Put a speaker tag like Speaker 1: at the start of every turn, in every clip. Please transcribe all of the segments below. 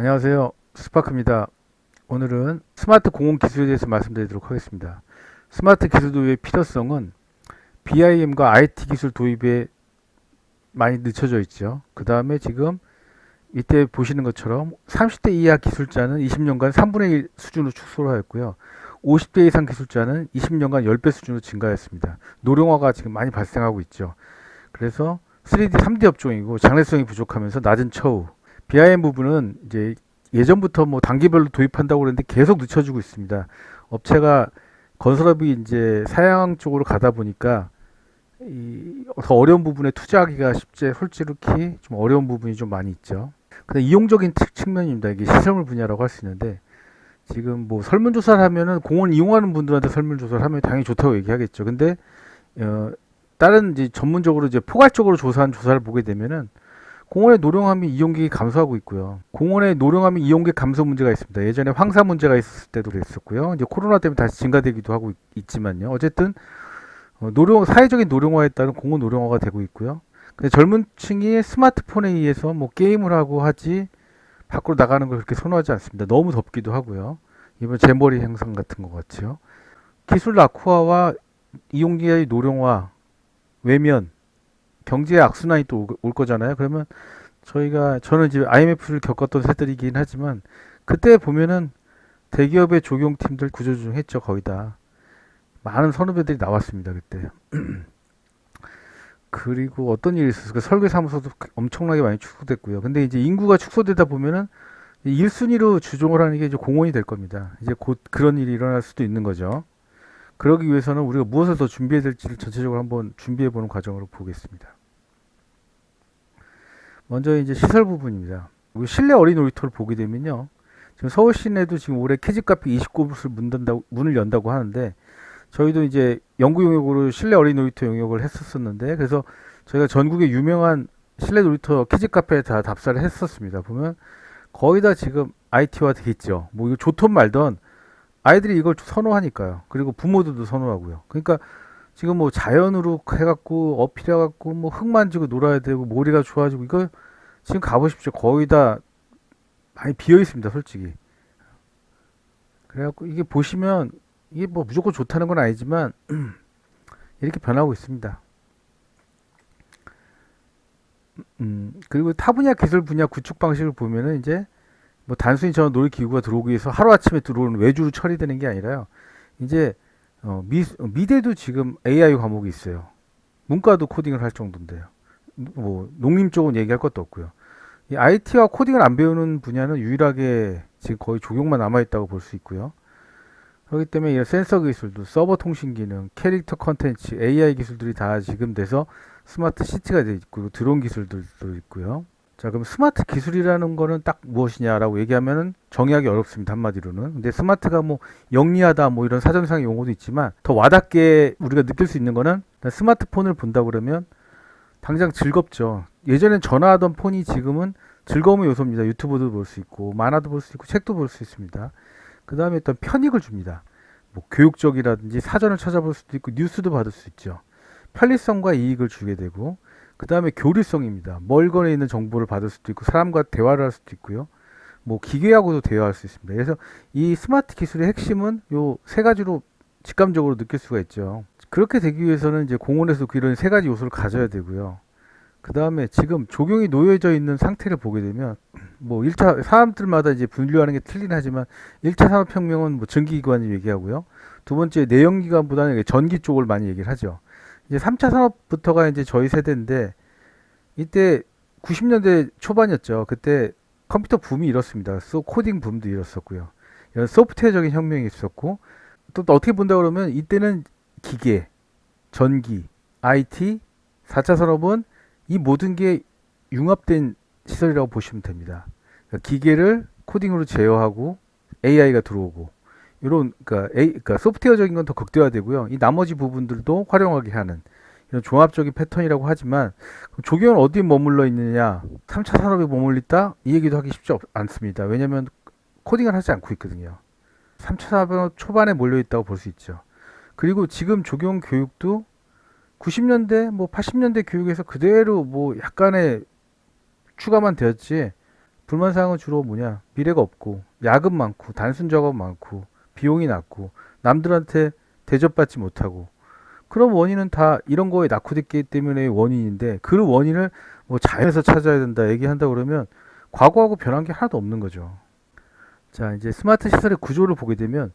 Speaker 1: 안녕하세요. 스파크입니다. 오늘은 스마트 공원 기술에 대해서 말씀드리도록 하겠습니다. 스마트 기술 도입의 필요성은 BIM과 IT 기술 도입에 많이 늦춰져 있죠. 그 다음에 지금 이때 보시는 것처럼 30대 이하 기술자는 20년간 3분의 1 수준으로 축소를 하였고요. 50대 이상 기술자는 20년간 10배 수준으로 증가했습니다. 노령화가 지금 많이 발생하고 있죠. 그래서 3D, 3D 업종이고 장래성이 부족하면서 낮은 처우. BIM 부분은 이제 예전부터 뭐 단계별로 도입한다고 그랬는데 계속 늦춰지고 있습니다. 업체가 건설업이 이제 사양 쪽으로 가다 보니까 더 어려운 부분에 투자하기가 솔직히 좀 어려운 부분이 좀 많이 있죠. 근데 이용적인 측면입니다. 이게 시설물 분야라고 할 수 있는데 지금 뭐 설문조사를 하면은 공원 이용하는 분들한테 설문조사를 하면 당연히 좋다고 얘기하겠죠. 근데 어, 다른 이제 전문적으로 이제 포괄적으로 조사한 조사를 보게 되면은 공원의 노령함이 이용객이 감소하고 있고요. 공원의 노령함이 이용객 감소 문제가 있습니다. 예전에 황사 문제가 있었을 때도 그랬었고요. 이제 코로나 때문에 다시 증가되기도 하고 있지만요. 어쨌든 사회적인 노령화에 따른 공원 노령화가 되고 있고요. 근데 젊은 층이 스마트폰에 의해서 뭐 게임을 하고 하지 밖으로 나가는 걸 그렇게 선호하지 않습니다. 너무 덥기도 하고요. 이번 재머리 현상 같은 것 같죠. 기술 낙후화와 이용기의 노령화, 외면, 경제의 악순환이 또 올 거잖아요. 그러면 저는 이제 IMF를 겪었던 세대이긴 하지만 그때 보면은 대기업의 조경팀들 구조조정했죠. 거의 다 많은 선후배들이 나왔습니다. 그때. 그리고 어떤 일이 있었을까? 설계사무소도 엄청나게 많이 축소됐고요. 근데 이제 인구가 축소되다 보면은 1순위로 주종을 하는 게 이제 공원이 될 겁니다. 이제 곧 그런 일이 일어날 수도 있는 거죠. 그러기 위해서는 우리가 무엇을 더 준비해야 될지를 전체적으로 한번 준비해보는 과정으로 보겠습니다. 먼저 이제 시설 부분입니다. 실내 어린이 놀이터를 보게 되면요. 지금 서울 시내도 지금 올해 키즈 카페 29곳을 문을 연다고 하는데 저희도 이제 연구 용역으로 실내 어린이 놀이터 용역을 했었었는데 그래서 저희가 전국의 유명한 실내 놀이터 키즈 카페에 다 답사를 했었습니다. 보면 거의 다 지금 IT화 돼 있죠. 뭐 이거 좋든 말든 아이들이 이걸 선호하니까요. 그리고 부모들도 선호하고요. 그러니까 지금 뭐 자연으로 해갖고 어필해갖고 뭐 흙 만지고 놀아야 되고 모리가 좋아지고 이거 지금 가보십시오. 거의 다 많이 비어 있습니다. 솔직히. 그래갖고 이게 보시면 이게 뭐 무조건 좋다는 건 아니지만 이렇게 변하고 있습니다. 그리고 타 분야 기술 분야 구축 방식을 보면은 이제 뭐 단순히 저 놀이기구가 들어오기 위해서 하루아침에 들어오는 외주로 처리되는 게 아니라요. 이제 미대도 지금 AI 과목이 있어요. 문과도 코딩을 할 정도인데요. 뭐 농림 쪽은 얘기할 것도 없고요. 이 IT와 코딩을 안 배우는 분야는 유일하게 지금 거의 조경만 남아 있다고 볼 수 있고요. 그렇기 때문에 이런 센서 기술도 서버 통신 기능, 캐릭터 컨텐츠, AI 기술들이 다 지금 돼서 스마트 시티가 돼 있고 드론 기술들도 있고요. 자, 그럼 스마트 기술이라는 거는 딱 무엇이냐라고 얘기하면은 정의하기 어렵습니다. 한마디로는. 근데 스마트가 뭐 영리하다 뭐 이런 사전상 용어도 있지만 더 와닿게 우리가 느낄 수 있는 거는 스마트폰을 본다 그러면 당장 즐겁죠. 예전엔 전화하던 폰이 지금은 즐거움의 요소입니다. 유튜브도 볼 수 있고 만화도 볼 수 있고 책도 볼 수 있습니다. 그 다음에 어떤 편익을 줍니다. 뭐 교육적이라든지 사전을 찾아볼 수도 있고 뉴스도 받을 수 있죠. 편리성과 이익을 주게 되고 그 다음에 교류성입니다. 멀거리에 있는 정보를 받을 수도 있고 사람과 대화를 할 수도 있고요. 뭐 기계하고도 대화할 수 있습니다. 그래서 이 스마트 기술의 핵심은 요 세 가지로 직감적으로 느낄 수가 있죠. 그렇게 되기 위해서는 이제 공원에서 이런 세 가지 요소를 가져야 되고요. 그 다음에 지금 적용이 놓여져 있는 상태를 보게 되면 뭐 1차 사람들마다 이제 분류하는 게 틀린 하지만 1차 산업혁명은 뭐 전기기관을 얘기하고요. 두 번째 내연기관보다는 전기 쪽을 많이 얘기를 하죠. 이제 3차 산업부터가 이제 저희 세대인데 이때 90년대 초반이었죠. 그때 컴퓨터 붐이 일었습니다. 코딩 붐도 일었었고요. 이런 소프트웨어적인 혁명이 있었고 또 어떻게 본다 그러면 이때는 기계, 전기, IT, 4차 산업은 이 모든 게 융합된 시설이라고 보시면 됩니다. 그러니까 기계를 코딩으로 제어하고 AI가 들어오고 이런 그러니까 소프트웨어적인 건 더 극대화되고요. 이 나머지 부분들도 활용하게 하는 이런 종합적인 패턴이라고 하지만 조경은 어디에 머물러 있느냐? 3차 산업에 머물러 있다? 이 얘기도 하기 쉽지 않습니다. 왜냐하면 코딩을 하지 않고 있거든요. 3차 산업 초반에 몰려 있다고 볼 수 있죠. 그리고 지금 조경 교육도 90년대 뭐 80년대 교육에서 그대로 뭐 약간의 추가만 되었지 불만사항은 주로 뭐냐, 미래가 없고 야근 많고 단순 작업 많고 비용이 낮고 남들한테 대접받지 못하고, 그런 원인은 다 이런 거에 낙후됐기 때문에 원인인데, 그 원인을 뭐 자연에서 찾아야 된다 얘기한다 그러면 과거하고 변한 게 하나도 없는 거죠. 자, 이제 스마트 시설의 구조를 보게 되면,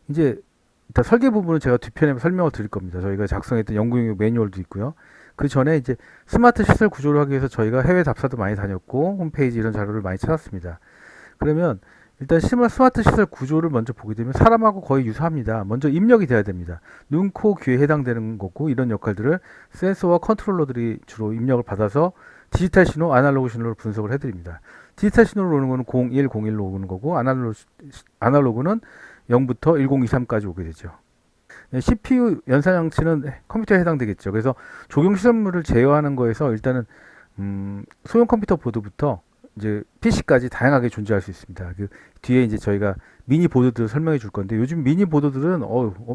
Speaker 1: 이제 일단 설계 부분은 제가 뒤편에 설명을 드릴 겁니다. 저희가 작성했던 연구용 매뉴얼도 있고요. 그 전에 이제 스마트 시설 구조를 하기 위해서 저희가 해외 답사도 많이 다녔고 홈페이지 이런 자료를 많이 찾았습니다. 그러면 일단 스마트 시설 구조를 먼저 보게 되면 사람하고 거의 유사합니다. 먼저 입력이 돼야 됩니다. 눈, 코, 귀에 해당되는 거고, 이런 역할들을 센서와 컨트롤러들이 주로 입력을 받아서 디지털 신호, 아날로그 신호를 분석을 해드립니다. 디지털 신호로 오는 거는 01, 01로 오는 거고, 아날로그는 0부터 1023까지 오게 되죠. CPU 연산장치는 컴퓨터에 해당되겠죠. 그래서 적용 시설물을 제어하는 거에서 일단은 소형 컴퓨터 보드부터 이제 PC까지 다양하게 존재할 수 있습니다. 그 뒤에 이제 저희가 미니 보드들을 설명해 줄 건데, 요즘 미니 보드들은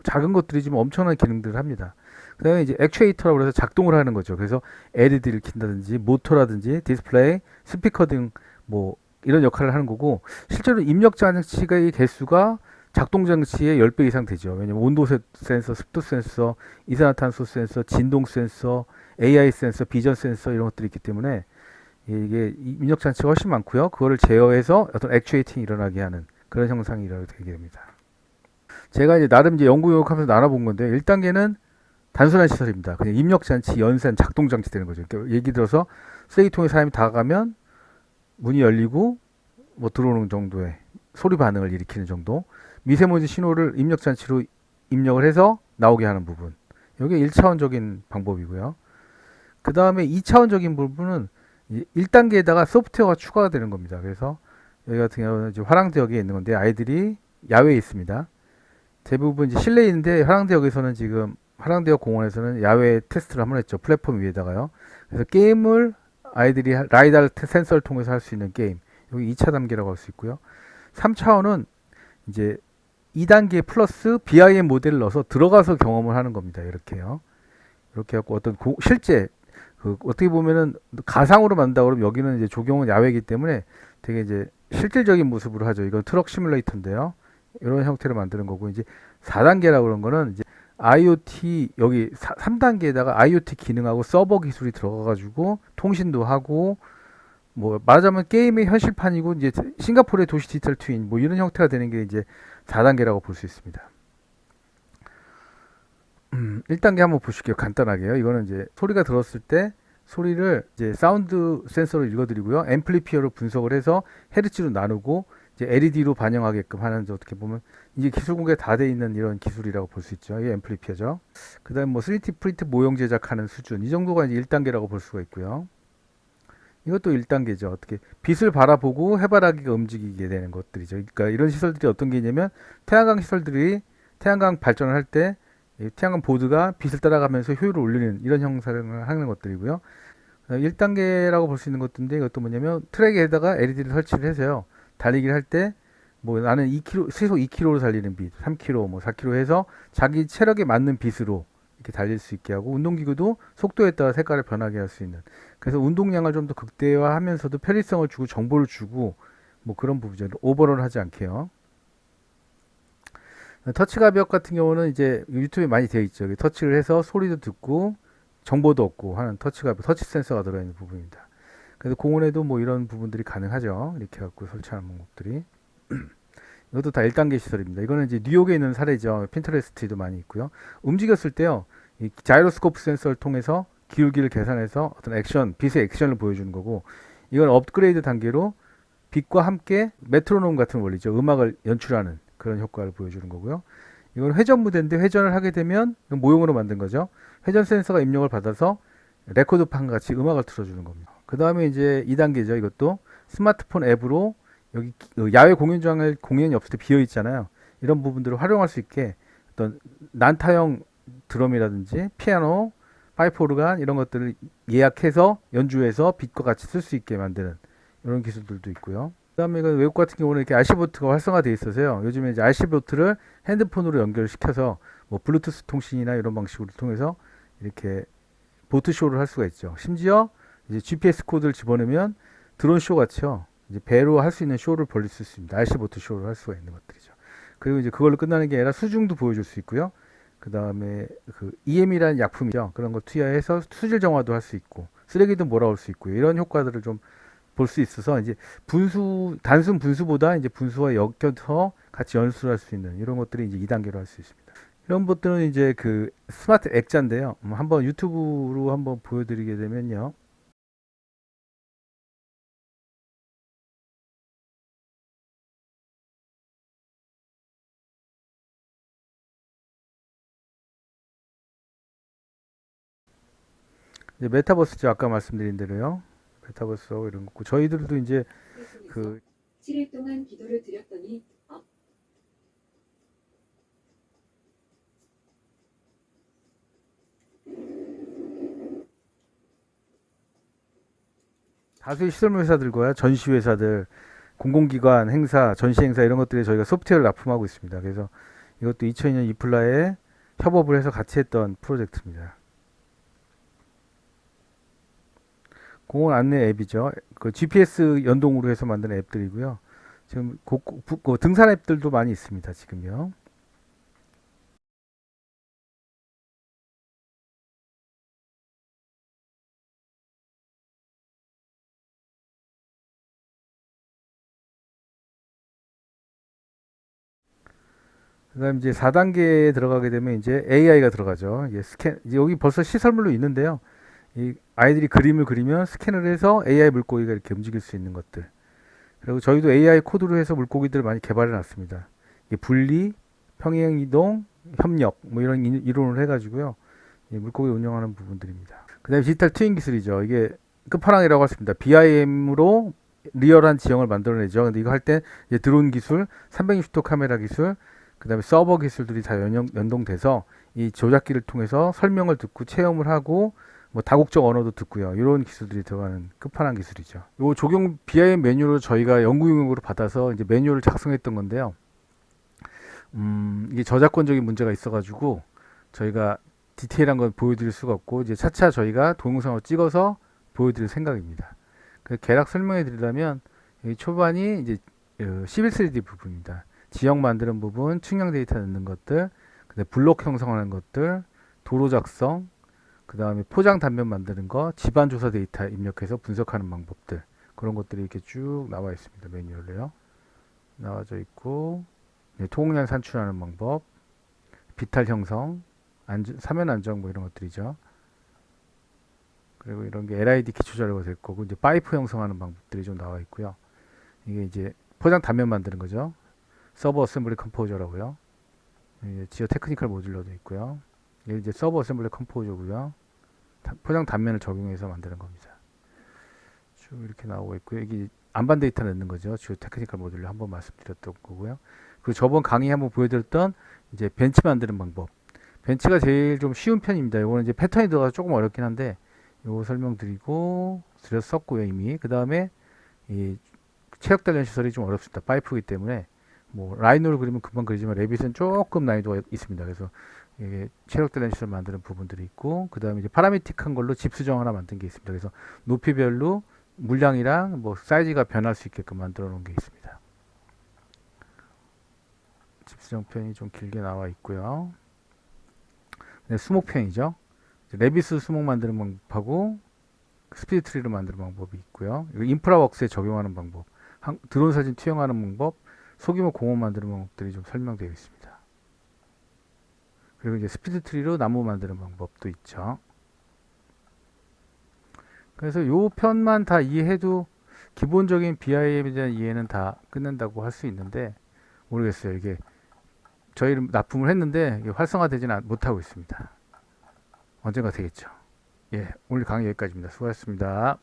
Speaker 1: 작은 것들이지만 엄청난 기능들을 합니다. 그다음에 이제 액추에이터라고 해서 작동을 하는 거죠. 그래서 LED를 킨다든지 모터라든지 디스플레이, 스피커 등 뭐 이런 역할을 하는 거고, 실제로 입력 장치의 개수가 작동 장치의 10배 이상 되죠. 왜냐면 온도 센서, 습도 센서, 이산화탄소 센서, 진동 센서, AI 센서, 비전 센서 이런 것들이 있기 때문에 이게 입력 장치가 훨씬 많고요. 그거를 제어해서 어떤 액추에이팅이 일어나게 하는 그런 형상이 되게 됩니다. 제가 이제 나름 이제 연구 요약하면서 나눠본 건데, 1단계는 단순한 시설입니다. 그냥 입력 장치, 연산, 작동 장치 되는 거죠. 그러니까 예를 들어서 쓰레기통에 사람이 다가가면 문이 열리고 뭐 들어오는 정도의 소리 반응을 일으키는 정도. 미세먼지 신호를 입력 장치로 입력을 해서 나오게 하는 부분. 이게 1차원적인 방법이고요. 그 다음에 2차원적인 부분은 1단계에다가 소프트웨어가 추가가 되는 겁니다. 그래서 여기 같은 경우는 이제 화랑대역에 있는 건데, 아이들이 야외에 있습니다. 대부분 이제 실내에 있는데, 화랑대역에서는 지금 화랑대역 공원에서는 야외 테스트를 한번 했죠. 플랫폼 위에다가요. 그래서 게임을 아이들이 라이달 센서를 통해서 할 수 있는 게임. 여기 2차 단계라고 할 수 있고요. 3차원은 이제 2단계 플러스 BIM 모델을 넣어서 들어가서 경험을 하는 겁니다. 이렇게요. 이렇게 해갖고 어떤 실제 어떻게 보면은 가상으로 만든다 그러면, 여기는 이제 조경은 야외이기 때문에 되게 이제 실질적인 모습으로 하죠. 이건 트럭 시뮬레이터인데요. 이런 형태로 만드는 거고, 이제 4단계라고 그런 거는 이제 IoT, 여기 3단계에다가 IoT 기능하고 서버 기술이 들어가가지고 통신도 하고, 뭐 말하자면 게임의 현실판이고, 이제 싱가포르의 도시 디지털 트윈 뭐 이런 형태가 되는 게 이제 4단계라고 볼 수 있습니다. 1단계 한번 보실게요. 간단하게요. 이거는 이제 소리가 들었을 때 소리를 이제 사운드 센서로 읽어드리고요. 앰플리피어로 분석을 해서 헤르츠로 나누고 이제 LED로 반영하게끔 하는, 어떻게 보면 이제 기술 공개 다 돼 있는 이런 기술이라고 볼 수 있죠. 이게 앰플리피어죠. 그다음 뭐 3D 프린트 모형 제작하는 수준, 이 정도가 이제 1단계라고 볼 수가 있고요. 이것도 1단계죠. 어떻게 빛을 바라보고 해바라기가 움직이게 되는 것들이죠. 그러니까 이런 시설들이 어떤 게 있냐면, 태양광 시설들이 태양광 발전을 할 때 태양광 보드가 빛을 따라가면서 효율을 올리는 이런 형상을 하는 것들이고요. 1단계라고 볼 수 있는 것들인데, 이것도 뭐냐면 트랙에다가 LED를 설치를 해서요. 달리기를 할 때 뭐 나는 2km, 시속 2km로 달리는 빛, 3km, 뭐 4km 해서 자기 체력에 맞는 빛으로 이렇게 달릴 수 있게 하고, 운동기구도 속도에 따라 색깔을 변하게 할 수 있는, 그래서 운동량을 좀 더 극대화하면서도 편리성을 주고 정보를 주고 뭐 그런 부분이죠. 오버런 하지 않게요. 터치 가벽 같은 경우는 이제 유튜브에 많이 되어 있죠. 터치를 해서 소리도 듣고 정보도 얻고 하는 터치 가벽, 터치 센서가 들어있는 부분입니다. 그래서 공원에도 뭐 이런 부분들이 가능하죠. 이렇게 갖고 설치하는 방법들이. 이것도 다 1단계 시설입니다. 이거는 이제 뉴욕에 있는 사례죠. 핀터레스트에도 많이 있고요. 움직였을 때요, 이 자이로스코프 센서를 통해서 기울기를 계산해서 어떤 액션, 빛의 액션을 보여주는 거고, 이건 업그레이드 단계로 빛과 함께 메트로놈 같은 원리죠. 음악을 연출하는 그런 효과를 보여주는 거고요. 이건 회전 무대인데, 회전을 하게 되면 모형으로 만든 거죠. 회전 센서가 입력을 받아서 레코드판 같이 음악을 틀어주는 겁니다. 그 다음에 이제 2단계죠. 이것도 스마트폰 앱으로 여기 야외 공연장을 공연이 없을 때 비어 있잖아요. 이런 부분들을 활용할 수 있게 어떤 난타형 드럼이라든지 피아노, 파이프 오르간 이런 것들을 예약해서 연주해서 빛과 같이 쓸 수 있게 만드는 이런 기술들도 있고요. 그다음에 외국 같은 경우는 이렇게 RC보트가 활성화되어 있어서요. 요즘에 이제 RC보트를 핸드폰으로 연결시켜서 뭐 블루투스 통신이나 이런 방식으로 통해서 이렇게 보트 쇼를 할 수가 있죠. 심지어 이제 GPS 코드를 집어넣으면 드론 쇼 같이요. 이제 배로 할 수 있는 쇼를 벌릴 수 있습니다. RC보트 쇼를 할 수가 있는 것들이죠. 그리고 이제 그걸로 끝나는 게 아니라 수중도 보여줄 수 있고요. 그 다음에 그 EM이라는 약품이죠. 그런 거 투여해서 수질 정화도 할 수 있고 쓰레기도 몰아올 수 있고요. 이런 효과들을 좀 볼 수 있어서 이제 단순 분수보다 이제 분수와 엮여서 같이 연수할 수 있는 이런 것들이 이제 2단계로 할 수 있습니다. 이런 것들은 이제 그 스마트 액자인데요. 한번 유튜브로 한번 보여드리게 되면요. 이제 메타버스죠. 아까 말씀드린 대로요. 메타버스하고 이런 거고 저희들도 이제 그
Speaker 2: 7일 동안 기도를 드렸더니
Speaker 1: 다수의 시설물 회사들과 전시 회사들, 공공기관 행사, 전시 행사 이런 것들에 저희가 소프트웨어를 납품하고 있습니다. 그래서 이것도 2002년 이플라에 협업을 해서 같이 했던 프로젝트입니다. 공원 안내 앱이죠. 그 GPS 연동으로 해서 만든 앱들이고요. 지금 등산 앱들도 많이 있습니다. 지금요. 그다음 이제 4단계에 들어가게 되면 이제 AI가 들어가죠. 이제 여기 벌써 시설물로 있는데요. 이 아이들이 그림을 그리면 스캔을 해서 AI 물고기가 이렇게 움직일 수 있는 것들. 그리고 저희도 AI 코드로 해서 물고기들을 많이 개발해 놨습니다. 이게 분리, 평행 이동, 협력 뭐 이런 이론을 해가지고요. 이 물고기 운영하는 부분들입니다. 그다음에 디지털 트윈 기술이죠. 이게 끝판왕이라고 할 수 있습니다. BIM으로 리얼한 지형을 만들어내죠. 근데 이거 할 때 드론 기술, 360도 카메라 기술, 그다음에 서버 기술들이 다 연동돼서 이 조작기를 통해서 설명을 듣고 체험을 하고 뭐 다국적 언어도 듣고요. 이런 기술들이 들어가는 끝판왕 기술이죠. 요 적용 BIM 매뉴얼을 저희가 연구 용역으로 받아서 이제 매뉴얼을 작성했던 건데요. 이게 저작권적인 문제가 있어가지고 저희가 디테일한 건 보여드릴 수가 없고 이제 차차 저희가 동영상으로 찍어서 보여드릴 생각입니다. 그 개락 설명해 드리려면 여기 초반이 이제 11 3D 부분입니다. 지형 만드는 부분, 측량 데이터 넣는 것들, 그다음에 블록 형성하는 것들, 도로 작성, 그 다음에 포장 단면 만드는 거, 집안 조사 데이터 입력해서 분석하는 방법들 그런 것들이 이렇게 쭉 나와 있습니다. 매뉴얼로요. 나와져 있고 통행량 산출하는 방법, 비탈 형성, 사면 안정 뭐 이런 것들이죠. 그리고 이런 게 LID 기초 자료가 될 거고 이제 파이프 형성하는 방법들이 좀 나와 있고요. 이게 이제 포장 단면 만드는 거죠. 서버 어셈블리 컴포저라고요. 지오 테크니컬 모듈러도 있고요. 이게 이제 서버 어셈블리 컴포저고요. 포장 단면을 적용해서 만드는 겁니다. 쭉 이렇게 나오고 있고요. 이게 안반 데이터 넣는 거죠. 지오 테크니컬 모듈러 한번 말씀드렸던 거고요. 그리고 저번 강의 한번 보여드렸던 이제 벤치 만드는 방법. 벤치가 제일 좀 쉬운 편입니다. 이거는 이제 패턴이 들어가서 조금 어렵긴 한데 요거 설명드렸었고요 이미. 그 다음에 이 체력 단련 시설이 좀 어렵습니다. 파이프이기 때문에 뭐 라인으로 그리면 금방 그리지만 레빗은 조금 난이도가 있습니다. 그래서 이게 체력 단련 시설 만드는 부분들이 있고 그 다음에 이제 파라미틱한 걸로 집 수정 하나 만든 게 있습니다. 그래서 높이별로 물량이랑 뭐 사이즈가 변할 수 있게끔 만들어 놓은 게 있습니다. 집 수정 편이 좀 길게 나와 있고요. 네, 수목편이죠. 레빗스 수목 만드는 방법하고 스피드 트리를 만드는 방법이 있고요. 인프라웍스에 적용하는 방법, 드론 사진 투영하는 방법, 소규모 공원 만드는 방법들이 좀 설명되어 있습니다. 그리고 이제 스피드 트리로 나무 만드는 방법도 있죠. 그래서 요 편만 다 이해해도 기본적인 BIM에 대한 이해는 다 끝낸다고 할 수 있는데 모르겠어요. 이게 저희를 납품을 했는데 활성화되지는 못하고 있습니다. 언젠가 되겠죠. 예, 오늘 강의 여기까지입니다. 수고하셨습니다.